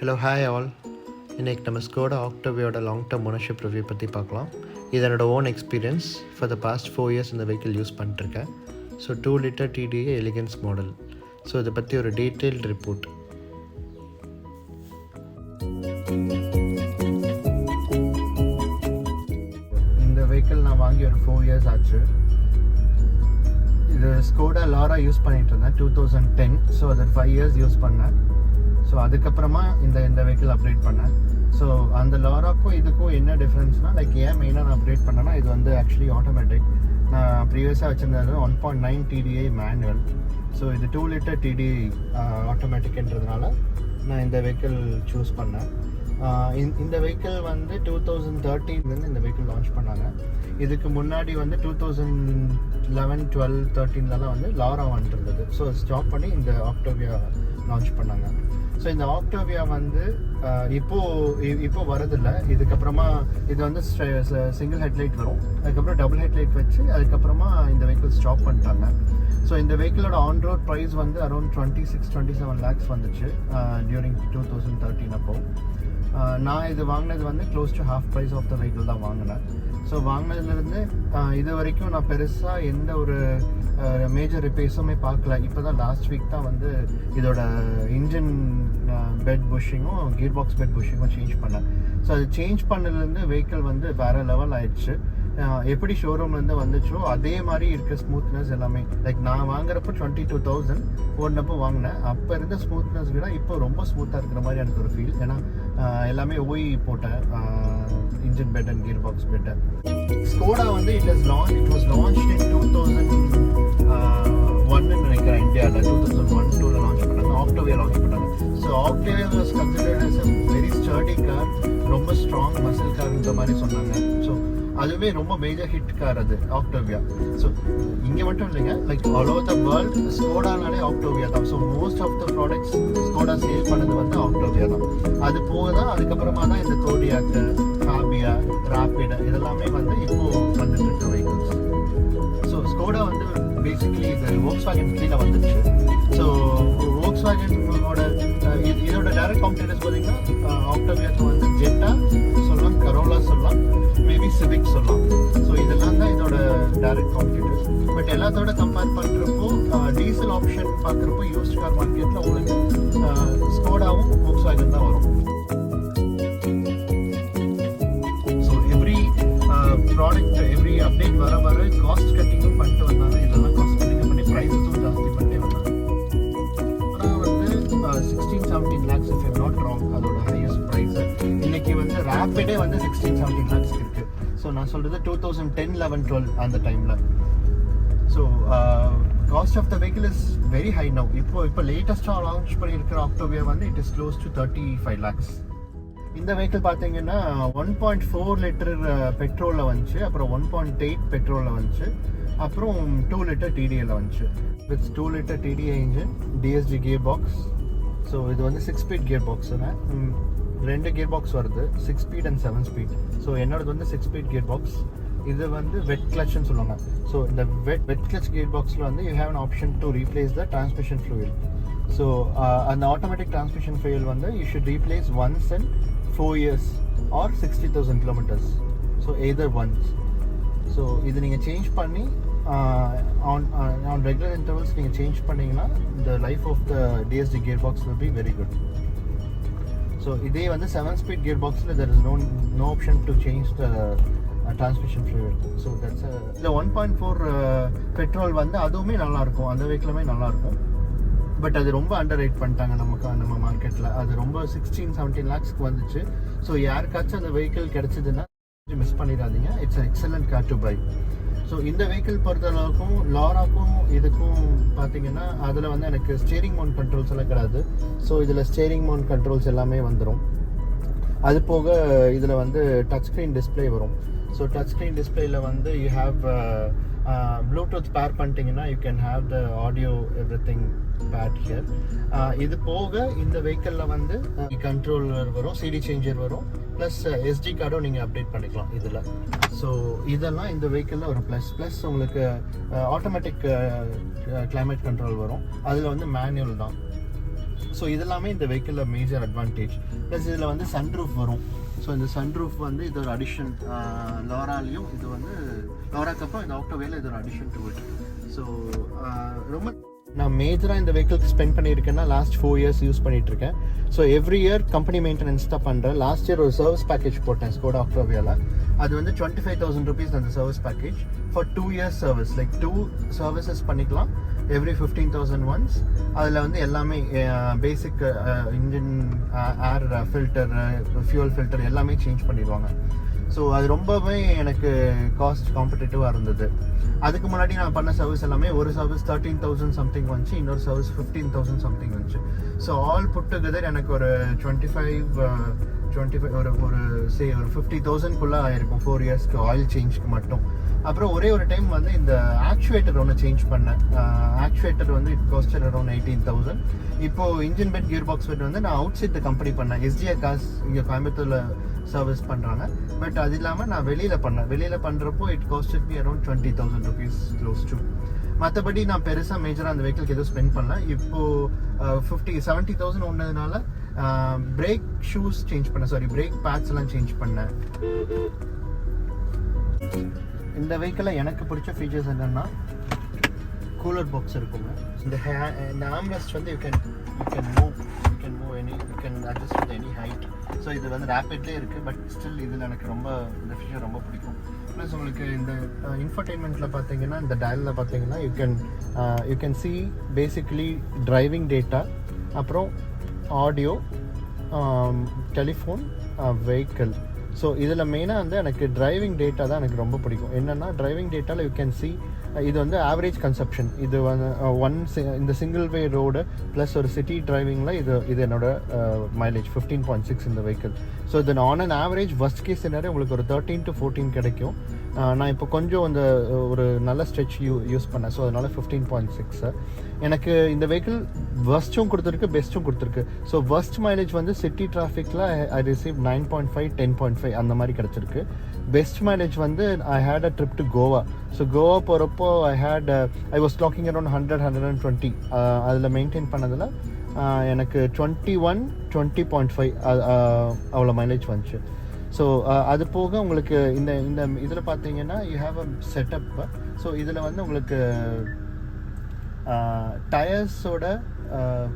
Hello hi all. இன்றைக்கி நம்ம Skoda ஆக்டோவியோட லாங் டேர்ம் ஓனர்ஷிப் ரிவ்யூ பற்றி பார்க்கலாம். இது என்னோட own experience. For the past 4 years இந்த வெஹிக்கிள் யூஸ் பண்ணிட்டுருக்கேன். So 2 liter TDI elegance model. So இதை பற்றி ஒரு டீட்டெயில்டு ரிப்போர்ட். இந்த வெஹிக்கிள் நான் வாங்கி ஒரு 4 years ஆச்சு. இது ஸ்கோடா லாரா யூஸ் பண்ணிகிட்டு இருந்தேன் 2010. ஸோ அது 5 years யூஸ் பண்ணேன். ஸோ அதுக்கப்புறமா இந்த வெஹிக்கிள் அப்கிரேட் பண்ணேன். ஸோ அந்த லாராக்கும் இதுக்கும் என்ன டிஃப்ரென்ஸ்னால், லைக் ஏன் மெயினாக நான் அப்கிரேட் பண்ணேன்னா, இது வந்து ஆக்சுவலி ஆட்டோமேட்டிக். நான் ப்ரீவியஸாக வச்சுருந்தது 1.9 TDI மேனுவல். ஸோ இது 2 liter TDI ஆட்டோமேட்டிக்ன்றதுனால நான் இந்த வெஹிக்கிள் சூஸ் பண்ணேன். இந்த வெஹிக்கிள் வந்து 2013 இந்த வெஹிக்கிள் லான்ச் பண்ணாங்க. இதுக்கு முன்னாடி வந்து 2011, 12, 13லலாம் வந்து லாரா வந்துட்டு இருந்தது. ஸோ ஸ்டாப் பண்ணி இந்த ஆக்டோவியா லான்ச் பண்ணாங்க. ஸோ இந்த ஆக்டோவியா வந்து இப்போ வரதில்லை. இதுக்கப்புறமா இது வந்து சிங்கிள் ஹெட்லைட் வரும், அதுக்கப்புறம் டபுள் ஹெட்லைட் வச்சு அதுக்கப்புறமா இந்த வெஹிக்கிள் ஸ்டாப் பண்ணிட்டாங்க. ஸோ இந்த வெஹிக்கிளோட ஆன் ரோட் ப்ரைஸ் வந்து அரௌண்ட் 26-27 lakhs வந்துச்சு டியூரிங் 2013 அப்போ. நான் இது வாங்கினது வந்து close to half price of the vehicle தான் வாங்கினேன். ஸோ வாங்கினதுலேருந்து இது வரைக்கும் நான் பெருசாக எந்த ஒரு மேஜர் ரிப்பேர்ஸுமே பார்க்கல. இப்போ தான் லாஸ்ட் வீக் தான் வந்து இதோட இன்ஜின் பெட் புஷ்ஷிங்கும் கியர் பாக்ஸ் பெட் புஷ்ஷிங்கும் சேஞ்ச் பண்ணேன். ஸோ அது சேஞ்ச் பண்ணதுலேருந்து வெஹிக்கிள் வந்து வேறு லெவல் ஆயிடுச்சு. எப்படி ஷோரூம்லேருந்து வந்துச்சோ அதே மாதிரி இருக்க ஸ்மூத்னஸ் எல்லாமே. லைக் நான் வாங்குறப்போ 22,000 ஓடினப்போ வாங்கினேன். அப்போ இருந்த ஸ்மூத்னஸ் விட இப்போ ரொம்ப ஸ்மூத்தாக இருக்கிற மாதிரி எனக்கு ஒரு ஃபீல். ஏன்னா எல்லாமே ஓய் போட்டேன், engine bed and gear box பெட்டை. ஸ்கோடா வந்து இட் வாஸ் லான்ச் இன் 2001 நினைக்கிறேன். இந்தியாவில் 2001-2 லான்ச் பண்ணாங்க. ஆக்டோவியா லான்ச் பண்ணாங்க. So Octavia was considered as a very sturdy car, ரொம்ப ஸ்ட்ராங் மசில் கார்ன்ற மாதிரி சொன்னாங்க. ஸோ அதுவே ரொம்ப மேஜர் ஹிட் கார் அது ஆக்டோவியா. ஸோ இங்கே மட்டும் இல்லைங்க, like all over the world ஸ்கோடானாலே ஆக்டோவியா தான். So most of the products Skoda sale பண்ணது வந்து ஆக்டோவியா தான். அது போக தான் அதுக்கப்புறமா தான் இந்த கோடியாக், ஃபேபியா, ராபிட் இதெல்லாமே வந்து இப்போது வந்துட்டு இருக்க வெஹிக்கிள்ஸ். ஸோ ஸ்கோடா வந்து பேசிக்கலி இது வோக்ஸ்வாகன் கீழே வந்துடுச்சு. ஸோ வோக்ஸ்வாகனோட இதோட டைரக்ட் காம்படிட்டர்ஸ் பார்த்தீங்கன்னா ஆக்டோவியாக்கு வந்து ஜெட்டா சொல்லலாம், கரோலா சொல்லலாம், மேபி சிவிக் சொல்லலாம். ஸோ இதெல்லாம் தான் இதோட டைரக்ட் காம்படிட்டர்ஸ். பட் எல்லாத்தோட கம்பேர் பண்ணுறப்போ டீசல் ஆப்ஷன் பார்க்குறப்போ யூஸ்ட் கார் மார்க்கெட்டில் உங்களுக்கு ஸ்கோடாவும் வோக்ஸ்வாகன் தான் வரும். So every product every update வர காஸ்ட் கட்டிங்கும் பண்ணிட்டு வந்தாங்க. இதெல்லாம் காஸ்ட் கட்டிங் பண்ணி ப்ரைஸஸும் ஜாஸ்தி பண்ணிட்டே வந்தாங்க. ஆனால் வந்து 16-17 lakhs if I'm not wrong அதோட ஹையஸ்ட் ப்ரைஸ். இன்னைக்கு வந்து ரேபிடே வந்து 16-17 lakhs இருக்கு. ஸோ நான் சொல்கிறது 2010, 11, 12 அந்த டைமில். So cost of the vehicle is very high now. இப்போ லேட்டஸ்ட்டாக லான்ச் பண்ணியிருக்கிற ஆக்டோவியா வந்து it is close to 35 lakhs. இந்த வெஹிக்கிள் பார்த்தீங்கன்னா 1.4 liter பெட்ரோலில் வந்துச்சு, அப்புறம் 1.8 பெட்ரோலில் வந்துச்சு, அப்புறம் 2 liter TDIயில் வந்துச்சு. With 2 liter TDI engine, DSG gear box. So இது வந்து 6 speed கியர் பாக்ஸுங்க. 2 கியர் பாக்ஸ் வருது, 6 speed and 7 speed. ஸோ என்னோடது வந்து 6 speed கியர் பாக்ஸ். இது வந்து வெட் கிளச்னு சொல்லுவாங்க. ஸோ இந்த வெட் கிளச் கியர் பாக்ஸில் வந்து you have an option to replace the transmission fluid. So அந்த ஆட்டோமேட்டிக் டிரான்ஸ்மிஷன் ஃப்ளூயிட் வந்து you should replace once in 4 years or 60,000 kilometers. So either once. So இது நீங்கள் சேஞ்ச் பண்ணி ஆன் ரெகுலர் இன்டர்வல்ஸ் நீங்கள் change பண்ணிங்கன்னா the life of the DSG gearbox will be very good. So இதே வந்து 7 speed gearboxல there is no option to change the transmission fluid. So that's the 1.4 petrol வந்து அதுவுமே நல்லாயிருக்கும், அந்த வெஹிக்கிளுமே நல்லாயிருக்கும். பட் அது ரொம்ப அண்டர் ரேட் பண்ணிட்டாங்க நம்ம மார்க்கெட்டில். அது ரொம்ப 16-17 lakhsக்கு வந்துச்சு. ஸோ யாருக்காச்சும் அந்த வெஹிக்கிள் கிடச்சிதுன்னா மிஸ் பண்ணிடாதீங்க. It's excellent car to buy. So இந்த வெஹிக்கிள் பொறுத்தளவுக்கும் லாராக்கும் இதுக்கும் பார்த்தீங்கன்னா அதில் வந்து எனக்கு ஸ்டீரிங் மவுண்ட் கண்ட்ரோல்ஸ் எல்லாம் கிடையாது. ஸோ இதில் ஸ்டீரிங் மவுண்ட் கண்ட்ரோல்ஸ் எல்லாமே வந்துடும். அது போக இதில் வந்து டச் ஸ்க்ரீன் டிஸ்பிளே வரும். ஸோ டச் ஸ்க்ரீன் டிஸ்பிளேயில் வந்து யூ ஹேவ் ப்ளூடூத் பேர் பண்ணிட்டீங்கன்னா you can have the audio everything pad here. இது போக இந்த வெஹிக்கிளில் வந்து கண்ட்ரோலர் வரும், சிடி சேஞ்சர் வரும், ப்ளஸ் எஸ்டி கார்டும் நீங்கள் அப்டேட் பண்ணிக்கலாம் இதில். ஸோ இதெல்லாம் இந்த வெஹிக்கிளில் ஒரு ப்ளஸ் உங்களுக்கு ஆட்டோமேட்டிக் கிளைமேட் கண்ட்ரோல் வரும். அதில் வந்து மேனுவல் தான். ஸோ இதெல்லாமே இந்த வெஹிக்கிளில் மேஜர் அட்வான்டேஜ். ப்ளஸ் இதில் வந்து சன்ரூஃப் வரும். ஸோ இந்த சன்ரூஃப் வந்து இது ஒரு அடிஷன். லோராலையும் இது வந்து லோராக்கு அப்புறம் இந்த ஆக்டோவேல இது ஒரு அடிஷன் டு இட். ஸோ ரொம்ப நான் மேஜராக இந்த வெஹிக்கிளுக்கு ஸ்பெண்ட் பண்ணியிருக்கேன்னா லாஸ்ட் 4 years யூஸ் பண்ணிட்டு இருக்கேன். So every year company maintenance தான் பண்ணுறேன். லாஸ்ட் இயர் ஒரு சர்வீஸ் பேக்கேஜ் போட்டேன் ஸ்கோடா ஆக்டோவியாவில். அது வந்து 25,000 rupees அந்த service package for 2 years service. Like 2 services பண்ணிக்கலாம் எவ்ரி 15,000 ஒன்ஸ். அதில் வந்து எல்லாமே basic engine, air filter, fuel filter எல்லாமே சேஞ்ச் பண்ணிடுவாங்க. ஸோ அது ரொம்பவே எனக்கு காஸ்ட் காம்படிட்டிவாக இருந்தது. அதுக்கு முன்னாடி நான் பண்ண சர்வீஸ் எல்லாமே ஒரு சர்வீஸ் 13,000 சம்திங் வந்துச்சு, இன்னொரு சர்வீஸ் 15,000 சம்திங் வந்துச்சு. ஸோ ஆல் புட் டுகெதர் எனக்கு ஒரு 25 ஒரு 50,000 ஆயிருக்கும் 4 yearsக்கு ஆயில் சேஞ்சுக்கு மட்டும். அப்புறம் ஒரே ஒரு டைம் வந்து இந்த ஆக்சுவேட்டர் ஒன்று சேஞ்ச் பண்ணேன். ஆக்சுவேட்டர் வந்து இட் காஸ்டட் அரௌண்ட் 18,000. இப்போ engine bed gear box bed வந்து நான் அவுட் சைட் த கம்பெனி பண்ணேன். SDI காஸ் இங்கே கோயம்புத்தூரில் சர்வீஸ் பண்ணுறாங்க. பட் அது இல்லாமல் நான் வெளியில் பண்ணுறப்போ it costed me around 20,000 rupees close to. மற்றபடி நான் பெருசாக மேஜராக அந்த வெஹிக்கிளுக்கு எதுவும் ஸ்பெண்ட் பண்ணல. இப்போது 70,000 ஒன்றதுனால பிரேக் ஷூஸ் சேஞ்ச் பண்ணேன், பிரேக் பேட்ஸ் எல்லாம் சேஞ்ச் பண்ணேன். இந்த வெஹிக்கிளில் எனக்கு பிடிச்ச ஃபீச்சர்ஸ் என்னென்னா கூலர் பாக்ஸ் இருக்குங்க. இந்த ஆம்ரெஸ்ட் வந்து you can move any, you can adjust with any height. So இது வந்து ரேப்பிட்லேயே இருக்குது. பட் ஸ்டில் இதில் எனக்கு ரொம்ப இந்த ஃபீச்சர் ரொம்ப பிடிக்கும். ப்ளஸ் உங்களுக்கு இந்த இன்ஃபர்டைன்மெண்ட்டில் பார்த்தீங்கன்னா இந்த டயலில் பார்த்தீங்கன்னா you can see basically driving data, அப்புறம் ஆடியோ, டெலிஃபோன், வெஹிக்கிள். ஸோ இதில் மெயினாக வந்து எனக்கு டிரைவிங் டேட்டா தான் எனக்கு ரொம்ப பிடிக்கும். என்னென்னா டிரைவிங் டேட்டாவில் யூ கேன் see இது வந்து ஆவரேஜ் கன்சப்ஷன். இது வந்து இந்த சிங்கிள் வே ரோடு ப்ளஸ் ஒரு சிட்டி டிரைவிங்கில் இது என்னோட மைலேஜ் 15.6 இந்த வெஹிக்கிள். ஸோ இது on an average worst case scenario உங்களுக்கு ஒரு 13 to 14 கிடைக்கும். நான் இப்போ கொஞ்சம் அந்த ஒரு நல்ல ஸ்ட்ரெச் யூஸ் பண்ணேன். ஸோ அதனால் 15.6. எனக்கு இந்த வெஹிக்கிள் வர்ஸ்ட்டும் கொடுத்துருக்கு, பெஸ்ட்டும் கொடுத்துருக்கு. ஸோ வர்ஸ்ட் மைலேஜ் வந்து சிட்டி டிராஃபிக்கில் ஐ ரிசீவ் 9.5, 10.5 அந்த மாதிரி கிடச்சிருக்கு. பெஸ்ட் மைலேஜ் வந்து I had a trip to Goa. So Goa போகிறப்போ ஐ வாஸ் க்ளாக்கிங் அரௌண்ட் 100-120. அதில் மெயின்டைன் பண்ணதில் எனக்கு 20.5 அவ்வளோ மைலேஜ் வந்துச்சு. ஸோ அது போக உங்களுக்கு இந்த இதில் பார்த்தீங்கன்னா you have a setup. So இதில் வந்து உங்களுக்கு டயர்ஸோட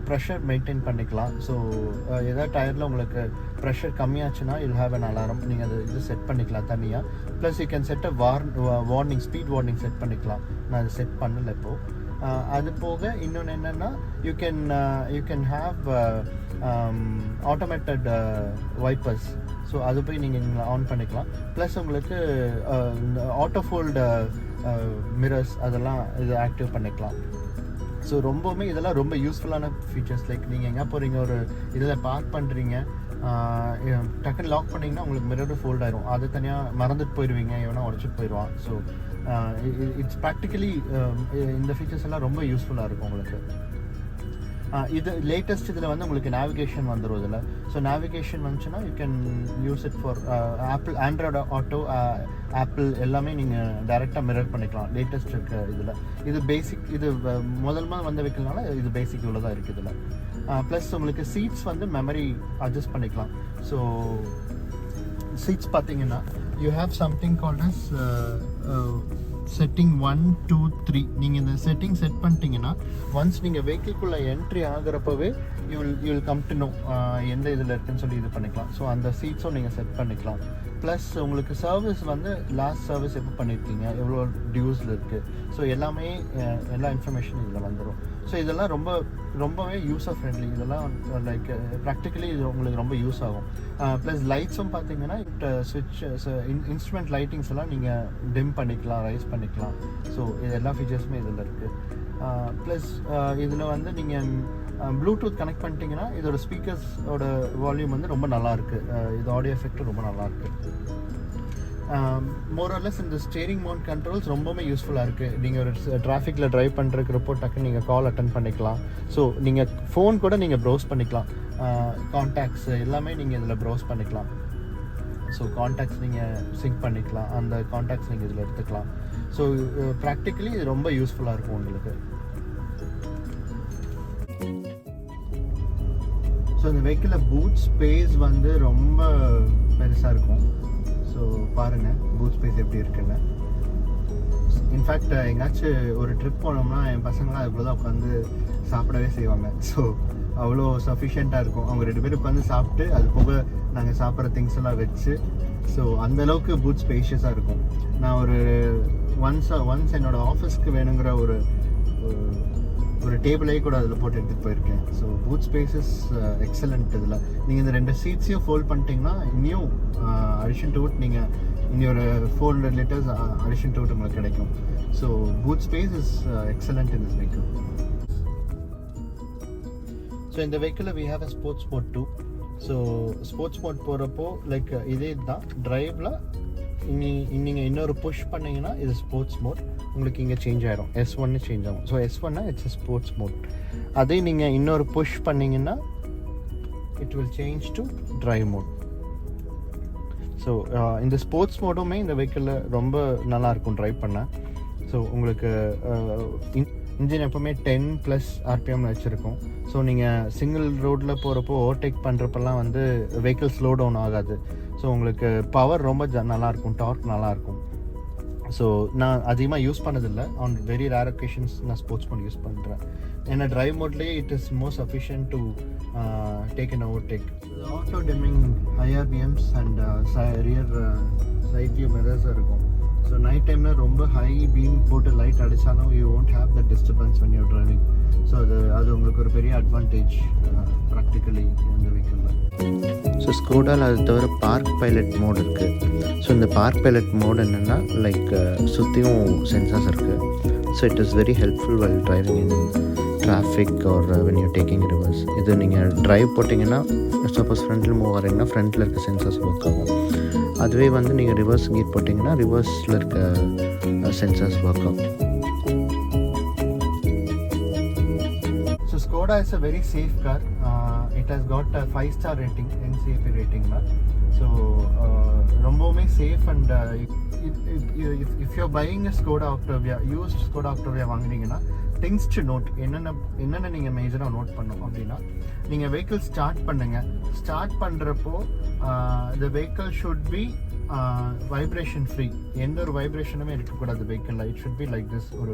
ப்ரெஷர் மெயின்டைன் பண்ணிக்கலாம். ஸோ ஏதாவது டயரில் உங்களுக்கு ப்ரெஷர் கம்மியாச்சுன்னா யூல் ஹேவ் அன் அலாரம். நீங்கள் இது செட் பண்ணிக்கலாம் தனியாக. Plus you can set a warning, speed warning set பண்ணிக்கலாம். நான் அது செட் பண்ணல இப்போது. அது போக இன்னொன்று என்னென்னா you can have automated vipers. So அது போய் நீங்கள் ஆன் பண்ணிக்கலாம். ப்ளஸ் உங்களுக்கு ஆட்டோ ஃபோல்டு மிரர்ஸ் அதெல்லாம் இது ஆக்டிவ் பண்ணிக்கலாம். ஸோ ரொம்பவுமே இதெல்லாம் ரொம்ப யூஸ்ஃபுல்லான ஃபீச்சர்ஸ். லைக் நீங்கள் எங்கே போகிறீங்க, ஒரு இதில் பார்க் பண்ணுறீங்க, டக்குன்னு லாக் பண்ணிங்கன்னா உங்களுக்கு மிரரும் ஃபோல்ட் ஆயிரும். அது தனியாக மறந்துட்டு போயிடுவீங்க, எவனா உடச்சிட்டு போயிடுவான். ஸோ இட்ஸ் ப்ராக்டிக்கலி இந்த ஃபீச்சர்ஸ் எல்லாம் ரொம்ப யூஸ்ஃபுல்லாக இருக்கும் உங்களுக்கு. இது லேட்டஸ்ட் இதில் வந்து உங்களுக்கு நேவிகேஷன் வந்துடும் இதில். ஸோ நேவிகேஷன் வந்துச்சுன்னா you can use it for apple, Android auto, apple எல்லாமே நீங்கள் டைரெக்டாக மிரர் பண்ணிக்கலாம் லேட்டஸ்ட் இருக்க இதில். இது பேசிக், இது முதல்ல வந்த வைக்கலனால இது பேசிக் இவ்வளோ தான் இருக்குது இதில். ப்ளஸ் உங்களுக்கு சீட்ஸ் வந்து மெமரி அட்ஜஸ்ட் பண்ணிக்கலாம். ஸோ சீட்ஸ் பார்த்தீங்கன்னா you have something called as setting 1, 2, 3. நீங்கள் இந்த செட்டிங் செட் பண்ணிட்டீங்கன்னா ஒன்ஸ் நீங்கள் வெஹிக்கிள்குள்ளே என்ட்ரி ஆகிறப்பவே you will come to know எந்த இதில் இருக்குன்னு சொல்லி இது பண்ணிக்கலாம். ஸோ அந்த சீட்ஸும் நீங்கள் செட் பண்ணிக்கலாம். ப்ளஸ் உங்களுக்கு சர்வீஸ் வந்து லாஸ்ட் சர்வீஸ் எப்போ பண்ணியிருக்கீங்க, எவ்வளோ டியூஸில் இருக்குது, ஸோ எல்லாமே எல்லா இன்ஃபர்மேஷனும் இதில் வந்துடும். ஸோ இதெல்லாம் ரொம்பவே யூஸர் ஃப்ரெண்ட்லி. இதெல்லாம் லைக் ப்ராக்டிக்கலி இது உங்களுக்கு ரொம்ப யூஸ் ஆகும். ப்ளஸ் லைட்ஸும் பார்த்தீங்கன்னா ஸ்விட்ச் இன்ஸ்ட்ருமெண்ட் லைட்டிங்ஸ் எல்லாம் நீங்கள் டிம் பண்ணிக்கலாம், ரைஸ் பண்ணிக்கலாம். ஸோ இது எல்லா ஃபீச்சர்ஸுமே இதில் இருக்குது. ப்ளஸ் இதில் வந்து நீங்கள் ப்ளூடூத் கனெக்ட் பண்ணிட்டீங்கன்னா இதோட ஸ்பீக்கர்ஸோட வால்யூம் வந்து ரொம்ப நல்லாயிருக்கு. இது ஆடியோ எஃபெக்ட் ரொம்ப நல்லாயிருக்கு. மோரலஸ் இந்த ஸ்டேரிங் மவுண்ட் கண்ட்ரோல்ஸ் ரொம்பவே யூஸ்ஃபுல்லாக இருக்குது. நீங்கள் ஒரு டிராஃபிக்கில் ட்ரைவ் பண்ணுறக்கிறப்போ டக்குன்னு நீங்கள் கால் அட்டன் பண்ணிக்கலாம். ஸோ நீங்கள் ஃபோன் கூட நீங்கள் ப்ரௌஸ் பண்ணிக்கலாம். கான்டாக்ட்ஸ் எல்லாமே நீங்கள் இதில் ப்ரௌஸ் பண்ணிக்கலாம். ஸோ கான்டாக்ட்ஸ் நீங்கள் சிங்க் பண்ணிக்கலாம், அந்த கான்டாக்ட்ஸ் நீங்கள் இதில் எடுத்துக்கலாம். ஸோ ப்ராக்டிக்கலி இது ரொம்ப யூஸ்ஃபுல்லாக இருக்கும் உங்களுக்கு. ஸோ இந்த வெஹிக்கிளில் பூட் ஸ்பேஸ் வந்து ரொம்ப பெருசாக இருக்கும். ஸோ பாருங்கள் பூட் ஸ்பேஸ் எப்படி இருக்குன்னு. இன்ஃபேக்ட் எங்கேயாச்சும் ஒரு ட்ரிப் போனோம்னா என் பசங்களாம் அதுக்குள்ள தான் உட்காந்து சாப்பிடவே செய்வாங்க. ஸோ அவ்வளோ சஃபிஷியண்ட்டாக இருக்கும். அவங்க 2 பேரும் உட்காந்து சாப்பிட்டு அது போக நாங்கள் சாப்பிட்ற திங்ஸ் எல்லாம் வச்சு, ஸோ அந்தளவுக்கு பூட் ஸ்பேஷியஸாக இருக்கும். நான் ஒன்ஸ் என்னோடய ஆஃபீஸ்க்கு வேணுங்கிற ஒரு டேபிளே கூட அதில் போட்டு எடுத்துகிட்டு போயிருக்கேன். So boot spaces excellent. இதில் நீங்கள் இந்த 2 சீட்ஸையும் ஃபோல்ட் பண்ணிட்டீங்கன்னா இன்னும் அடிஷன் டு இட் நீங்கள் இனி ஒரு 400 liters அடிஷன் டு இட் உங்களுக்கு கிடைக்கும். So boot space is excellent in this vehicle. So இந்த வெஹிக்கிளில் we have a sports mode too. So sports mode போகிறப்போ லைக் இதே தான் ட்ரைவில் நீங்கள் இன்னொரு புஷ் பண்ணிங்கன்னா இது ஸ்போர்ட்ஸ் மோட். உங்களுக்கு இங்கே சேஞ்ச் ஆகிடும், S1 சேஞ்ச் ஆகும். So S1 it's sports mode. அதே நீங்கள் இன்னொரு புஷ் பண்ணிங்கன்னா it will change to drive mode. So இந்த ஸ்போர்ட்ஸ் மோடுமே இந்த வெஹிக்கிளில் ரொம்ப நல்லாயிருக்கும் ட்ரைவ் பண்ண. ஸோ உங்களுக்கு இன்ஜின் எப்போவுமே 10+ RPM வச்சுருக்கோம். ஸோ நீங்கள் சிங்கிள் ரோட்டில் போகிறப்போ ஓவர்டேக் பண்ணுறப்பெல்லாம் வந்து வெஹிக்கிள் ஸ்லோ டவுன் ஆகாது. ஸோ உங்களுக்கு பவர் ரொம்ப நல்லாயிருக்கும், டார்க் நல்லாயிருக்கும். ஸோ நான் அதிகமாக யூஸ் பண்ணதில்லை. ஆன் வெரி ரேர் ஒகேஷன்ஸ் நான் ஸ்போர்ட்ஸ் மோட் யூஸ் பண்ணுறேன். ஏன்னா ட்ரைவ் மோட்லேயே it is more sufficient to take an overtake. Auto dimming IRBMs and rear side view மிரர்ஸாக இருக்கும். ஸோ நைட் டைமில் ரொம்ப ஹை பீம் போட்டு லைட் அடித்தாலும் you won't have the disturbance when you're driving. So அது உங்களுக்கு ஒரு பெரிய அட்வான்டேஜ் ப்ராக்டிக்கலி இந்த வெஹிக்கிளில். ஸோ ஸ்கோடாவில் அது தவிர பார்க் பைலட் மோட் இருக்குது. ஸோ இந்த பார்க் பைலட் மோட் என்னென்னா லைக் சுற்றியும் சென்சார்ஸ் இருக்குது. So it is very helpful well driving in traffic or when you taking reverse. இது நீங்கள் ட்ரைவ் போட்டிங்கன்னா சப்போஸ் ஃப்ரண்ட்டில் மூவ் வரீங்கன்னா ஃப்ரண்ட்டில் இருக்க சென்சார்ஸ் ஒர்க் ஆகும். அதுவே வந்து நீங்கள் ரிவர்ஸ் கீர் போட்டிங்கன்னா ரிவர்ஸில் இருக்க சென்சார்ஸ் ஒர்க் ஆகும். So Skoda is a very safe car. It has got a 5-star rating, NCAP ரேட்டிங்கில். ஸோ ரொம்பவுமே safe. And if you buying a Skoda Octavia, used Skoda Octavia வாங்குறீங்கன்னா திங்ஸ் டு நோட் என்னென்ன நீங்கள் மேஜராக note பண்ணணும் அப்படின்னா, நீங்கள் வெஹிக்கிள் ஸ்டார்ட் பண்ணுங்கள். ஸ்டார்ட் பண்ணுறப்போ the vehicle should be vibration free. எந்த ஒரு வைப்ரேஷனுமே இருக்கக்கூடாது வெஹிக்கிளில். It should be like this. ஒரு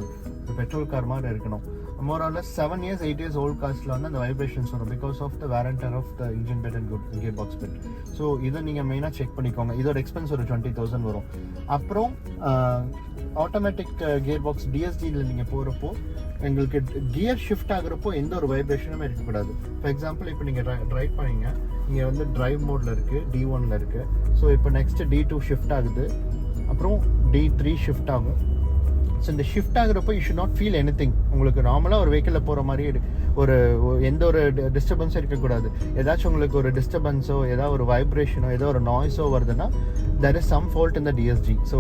பெட்ரோல் கார் மாதிரி இருக்கணும். More or less 7 years 8 years old கார்ஸில் வந்து அந்த வைப்ரேஷன்ஸ் வரும் because of the wear and tear of the engine bed and gear box bed. So இதை நீங்கள் மெயினாக செக் பண்ணிக்கோங்க. இதோட எக்ஸ்பென்ஸ் ஒரு 20,000 வரும். அப்புறம் ஆட்டோமேட்டிக் கியர் பாக்ஸ் DSGயில் நீங்கள் போகிறப்போ எங்களுக்கு கியர் ஷிஃப்ட் ஆகுறப்போ எந்த ஒரு வைப்ரேஷனுமே இருக்கக்கூடாது. ஃபார் எக்ஸாம்பிள் இப்போ நீங்கள் ட்ரைவ் பண்ணீங்க, இங்கே வந்து ட்ரைவ் மோடில் இருக்குது, D1ல் இருக்குது. ஸோ இப்போ நெக்ஸ்ட்டு D2 ஷிஃப்ட் ஆகுது, அப்புறம் D3 ஷிஃப்ட் ஆகும். ஸோ இந்த ஷிஃப்ட் ஆகுறப்போ you should not feel anything. உங்களுக்கு நார்மலாக ஒரு வெஹிக்கிளில் போகிற மாதிரி ஒரு எந்த ஒரு டிஸ்டர்பன்ஸும் இருக்கக்கூடாது. ஏதாச்சும் உங்களுக்கு ஒரு டிஸ்டர்பன்ஸோ ஏதாவது ஒரு வைப்ரேஷனோ ஏதோ ஒரு நாய்ஸோ வருதுன்னா there is some fault in the DSG. So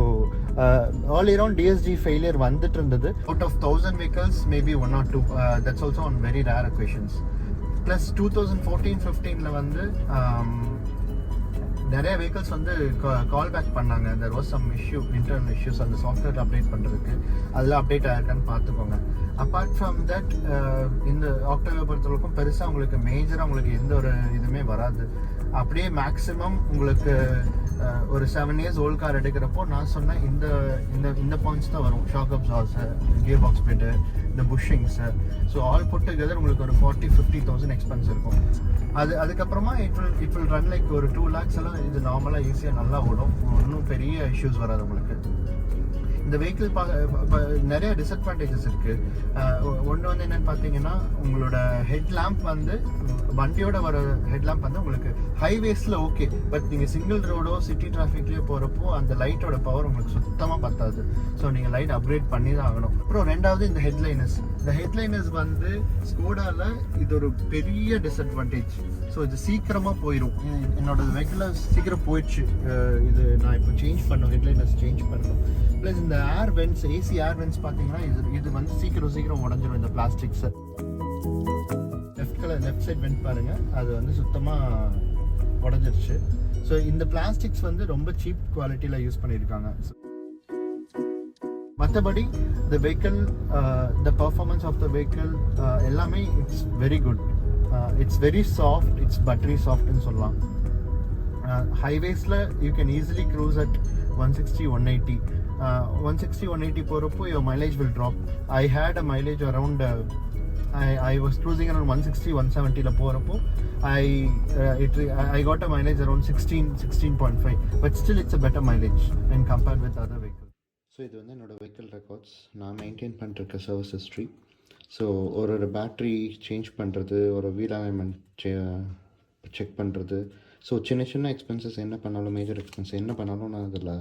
earlier on DSG failure வந்துட்டு இருந்தது. Out of 1000 vehicles maybe 1 or 2. That's also on very rare occasions. Plus 2014-15ல வந்து நிறைய வெஹிக்கிள்ஸ் வந்து கால் பேக் பண்ணாங்க. There was some issue, internal issues அந்த software update பண்ணுறதுக்கு. அதெல்லாம் update ஆகிருக்கான்னு பார்த்துக்கோங்க. அப்பார்ட் ஃப்ரம் தட் இந்த ஆக்டோவியா பொறுத்தவரைக்கும் பெருசாக உங்களுக்கு மேஜராக உங்களுக்கு எந்த ஒரு இதுவுமே வராது. அப்படியே மேக்ஸிமம் உங்களுக்கு ஒரு 7 years ஓல்ட் கார் எடுக்கிறப்போ நான் சொன்னேன் இந்த பாயிண்ட்ஸ் தான் வரும். ஷாக் அப்சார்ப்ஸு, கியர் பாக்ஸ் பெட்டு, இந்த புஷ்ஷிங்ஸு. ஸோ ஆல் புட் டுகெதர் உங்களுக்கு ஒரு 40-50,000 எக்ஸ்பென்ஸ் இருக்கும். அதுக்கப்புறமா இட் வில் ரன் லைக் ஒரு 2 lakhs எல்லாம் இது நார்மலாக ஈஸியாக நல்லா ஓடும். ஒன்றும் பெரிய இஷ்யூஸ் வராது உங்களுக்கு. இந்த வெஹிக்கிள் நிறைய டிஸ்அட்வான்டேஜஸ் இருக்குது. ஒன்று வந்து என்னென்னு பார்த்தீங்கன்னா, உங்களோட ஹெட் லேம்ப் வந்து வண்டியோட வர ஹெட் லேம்ப் வந்து உங்களுக்கு ஹைவேஸில் ஓகே, பட் நீங்கள் சிங்கிள் ரோடோ சிட்டி டிராஃபிக்லேயே போகிறப்போ அந்த லைட்டோட பவர் உங்களுக்கு சுத்தமாக பத்தாது. ஸோ நீங்கள் லைட் அப்கிரேட் பண்ணி தான் ஆகணும். அப்புறம் ரெண்டாவது இந்த ஹெட்லைனர்ஸ். இந்த ஹெட்லைனர்ஸ் வந்து ஸ்கோடாவில் இது ஒரு பெரிய டிஸ்அட்வான்டேஜ். ஸோ இது சீக்கிரமாக போயிடும். என்னோட வெஹிக்கிளில் சீக்கிரம் போயிடுச்சு. இது நான் இப்போ சேஞ்ச் பண்ணணும், ஹெட்லைனர்ஸ் சேஞ்ச் பண்ணணும். ப்ளஸ் இந்த ஏர் வென்ட்ஸ், ஏசி ஏர் வென்ட்ஸ் பார்த்தீங்கன்னா இது வந்து சீக்கிரம் உடஞ்சிடும். இந்த பிளாஸ்டிக்ஸை லெஃப்ட் சைட் வென்ட் பாருங்கள், அது வந்து சுத்தமாக உடஞ்சிருச்சு. ஸோ இந்த பிளாஸ்டிக்ஸ் வந்து ரொம்ப சீப் குவாலிட்டியில் யூஸ் பண்ணியிருக்காங்க. மற்றபடி the vehicle, the performance of the vehicle எல்லாமே it's very good. It's very soft, it's buttery சாஃப்ட்னு சொல்லலாம். ஹைவேஸில் you can easily cruise at 160, 180. 160, 180 போகிறப்போ your mileage will drop. I had a mileage around I was cruising around 160, 170 போகிறப்போ I got a mileage around 16.5, but still it's a better mileage when compared with other vehicles. So இது வந்து என்னோடய vehicle records, நான் maintain பண்ணிருக்க service history. So ஒரு battery change பண்ணுறது, ஒரு wheel alignment check பண்ணுறது, ஸோ சின்ன சின்ன எக்ஸ்பென்சஸ் என்ன பண்ணாலும், மேஜர் எக்ஸ்பென்ஸ் என்ன பண்ணாலும் நான் அதில்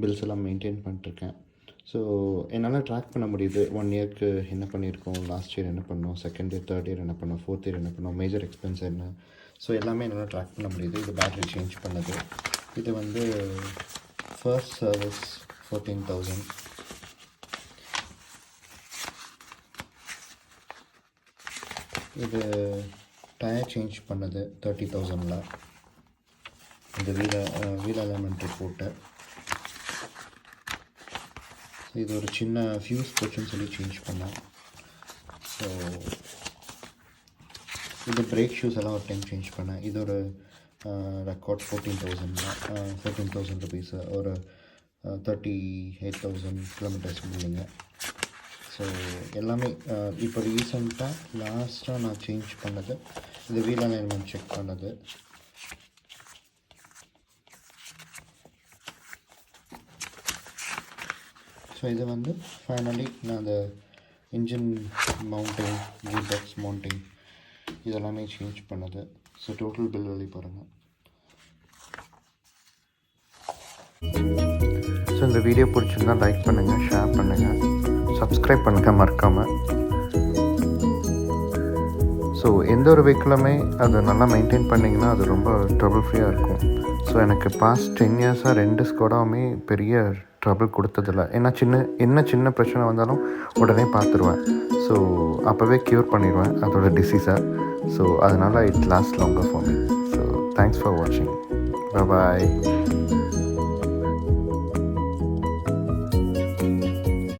பில்ஸ் எல்லாம் மெயின்டைன் பண்ணிட்டுருக்கேன். ஸோ என்னால் ட்ராக் பண்ண முடியுது 1 இயர்க்கு என்ன பண்ணியிருக்கோம், லாஸ்ட் இயர் என்ன பண்ணோம், செகண்ட் இயர், தேர்ட் இயர் என்ன பண்ணோம், ஃபோர்த் இயர் என்ன பண்ணோம், மேஜர் எக்ஸ்பென்ஸ் என்ன, ஸோ எல்லாமே என்னால் ட்ராக் பண்ண முடியுது. இது பேட்ரி சேஞ்ச் பண்ணது. இது வந்து ஃபர்ஸ்ட் சர்வீஸ் 14,000. இது டயர் சேஞ்ச் பண்ணது 30,000ல். இந்த வீல் அலைன்மெண்ட் ரிப்போர்ட்டு. இது ஒரு சின்ன ஃபியூஸ் போச்சுன்னு சொல்லி சேஞ்ச் பண்ணேன். ஸோ இது பிரேக் ஷூஸ் எல்லாம் ஒரு டைம் சேஞ்ச் பண்ணேன். இது ஒரு ரெக்கார்ட் 14,000 ருபீஸு, ஒரு 38,000 கிலோமீட்டர்ஸ் இல்லைங்க. ஸோ எல்லாமே இப்போ ரீசெண்டாக லாஸ்ட்டாக நான் சேஞ்ச் பண்ணது இது வீல் அலைன்மெண்ட் செக் பண்ணது. ஸோ இது வந்து ஃபைனலி நான் அந்த engine mounting, gear box mounting இதெல்லாமே சேஞ்ச் பண்ணது. ஸோ டோட்டல் பில் வெளியே பாருங்கள். ஸோ இந்த வீடியோ பிடிச்சிருந்தா லைக் பண்ணுங்கள், ஷேர் பண்ணுங்கள், சப்ஸ்கிரைப் பண்ணுங்கள் மறக்காமல். ஸோ எந்த ஒரு வெஹிக்கிளுமே அதை நல்லா மெயின்டைன் பண்ணிங்கன்னா அது ரொம்ப ட்ரபிள் ஃப்ரீயாக இருக்கும். ஸோ எனக்கு பாஸ்ட் 10 இயர்ஸாக 2 ஸ்கோடாவுமே பெரிய ட்ரபிள் கொடுத்ததில்ல. ஏன்னா சின்ன பிரச்சனை வந்தாலும் உடனே பார்த்துருவேன். ஸோ அப்போவே க்யூர் பண்ணிடுவேன் அதோட டிசீஸை. ஸோ அதனால் it last longer for me. So thanks for வாட்சிங். பாய்.